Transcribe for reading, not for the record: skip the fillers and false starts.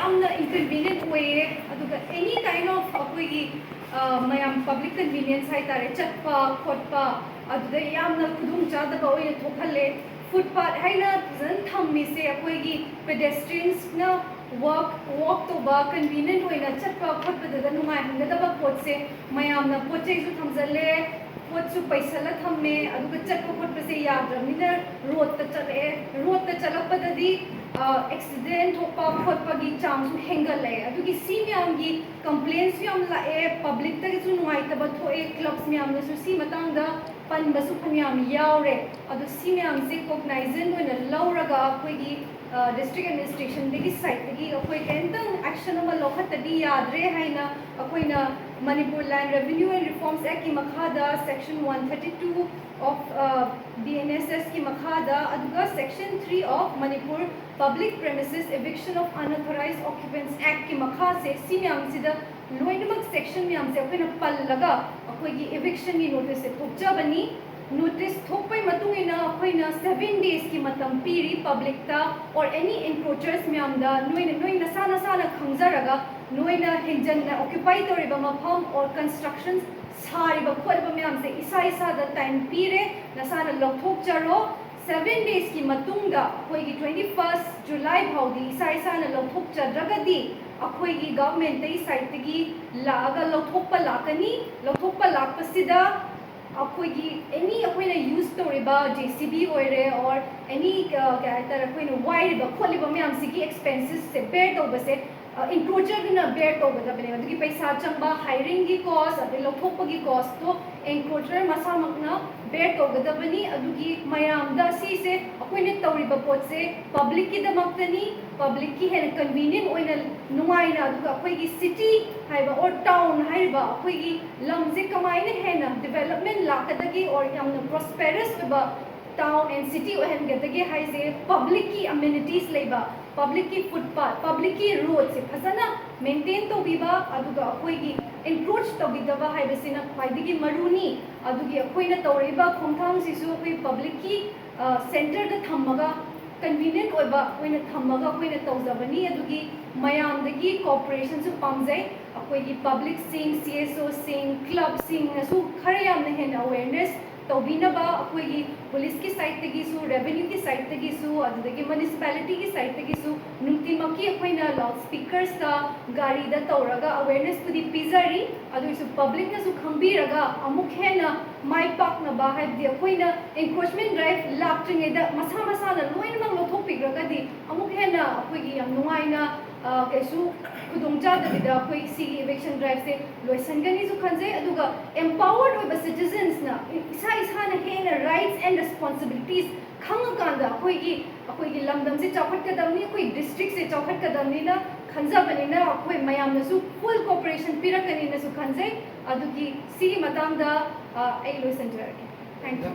यामना inconvenient होए अदुगा any kind of अखोइगी mayam public convenience है तारे चटपा खोटपा अदुदा यामना खुदुम चादबा ओइने थोखले footpath है ना जन थम्मी से अखोइगी pedestrians ना walk तो बा convenient होए ना चटपा खोटपा ददा नुमाय हंगदबा पोट से mayam ना पोचे जो थमजले पोचु पैसा ला थम्मे अदुगा चटपा खोटपा से याद्रमिना रोड ता चलपददी accident थोपा खोटपा की चांस हेंगल ले अदुगी सी म्याम की complaints म्याम लाए public तक जो नुआई तब थोए clubs म्याम ने सी मतंग दा पन बसु फम्याम यावरे अदु सी म्याम से cognizant होने लौरगा कोई district administration देगी site देगी कोई केंतंग action अमा लोखत तदी यादरे है ना कोई ना Manipur Land Revenue and Reforms Act की मखादा section 132 of BNSS की मखादा अदुगा section 3 of Manipur Public Premises Eviction of Unauthorized Occupants Act की मखा से सी म्याम सिदा लोइनमक सेक्शन म्याम से अखोइना पल्लगा अखोइगी eviction की नोटिस से थोपजाबनी नोटिस थोपै मतुंगिना अखोइना 7 days की मतम पीरी पब्लिक ता और एनी एनक्रोचर्स म्याम दा नोइना साना खंगजरगा नोइना हेंजन ऑक्युपाई तोरिबा मफम और कंस्ट्रक्शंस सारिबा खोलबा म्याम से इसा दा टाइम पीरे नसाना लौथोकजरो 7 days की मतुंगा अखोइगी 21 जुलाई फाउदी इसा लौथोकजरगदी अखोइगी गवर्नमेंट तई साइड तगी लागा लौथोकपा लाकनी लौथोकपा लाकपसिदा अखोइगी एनी अखोइना यूज तोरिबा जेसीबी ओइरे और एनी क्या अखोइना वाइरिबा खोलिबा म्याम सिगी एक्सपेंसेस से बेयर तोबसे encroacher ना बेयर तोबदबने अदुगी पैसा चंबा हायरिंग की कॉस्ट अदे लौथोकपगी कॉस्ट तो encroacher मसामकना बेयर तोगदबनी अदुगी मयामदा सी से अखोइने तोरिबा पोट से पब्लिक की दमक्तनी पब्लिक की है कन्वीनियंट ओइना नुआइना अदुगा अखोइगी सिटी हाइबा और टाउन हाइबा अखोइगी लमजे कमाइने है ना डेवलपमेंट लाकदगी और यामना प्रॉस्पेरस बा टाउन एंड सिटी ओहनगदगी हाइसे पब्लिक की अमेनिटीज लेबा पब्लिक की फुटपाथ पब्लिक की रोड से फजना maintain तोबिबा अदुगा अखोइगी encroach तोबिदबा हाइबसिना ख्वाइदगी Maruni अदुगी अखोइना तोरिबा खोंथांग Sissu अखोइ public की सेंटर द थम्मगा कन्वीनियंट ओइबा अखोइना थम्मगा अखोइना तौजबनी अदुगी मयामदगी कोऑपरेशन सु पामजै अखोइगी पब्लिक सिंग सीएसओ सिंग क्लब सिंग सु खरे यामना हेन अवेयरनेस तौबिनबा अखोइगी पुलिस की साइड तगिसु रेवेन्यू की साइड तगिसु अदुदगी म्युनिसिपैलिटी की साइड तगिसु नुंतिमकी अखोइना लाउड स्पीकर्स ता गाड़ी दा तौरगा अवेयरनेस पुदी पिजरी अदुसु पब्लिक नसु खंबीरगा अमुक हेना माइ पाकनबा हाइबदि अखोइना एनक्रोचमेंट ड्राइव लाक्ट्रिङेदा मसा ना लोइनमक लोथोकपिग्रगदि अमुक हेना अखोइगी याम नुआइना कैसु खुदोंचादबिदा अखोइ सिगी इवेक्शन ड्राइव से लोइसनगनी सु खंजे अदुगा एम्पावर्ड ओइबा सिटीजन्स ना इसा ना हेना राइट्स एंड रिस्पांसिबिलिटीज खंगकांदा अखोइगी लमदम से चौखटकदमनी अखोइ डिस्ट्रिक्ट से चौखटकदमनी ना खंजाबनिना अखोइ मयामनसु फुल कोऑपरेशन पिरकनी नसु खंजे अदुगी सिगी मतंगदा आई लोइसनजरगे थैंक यू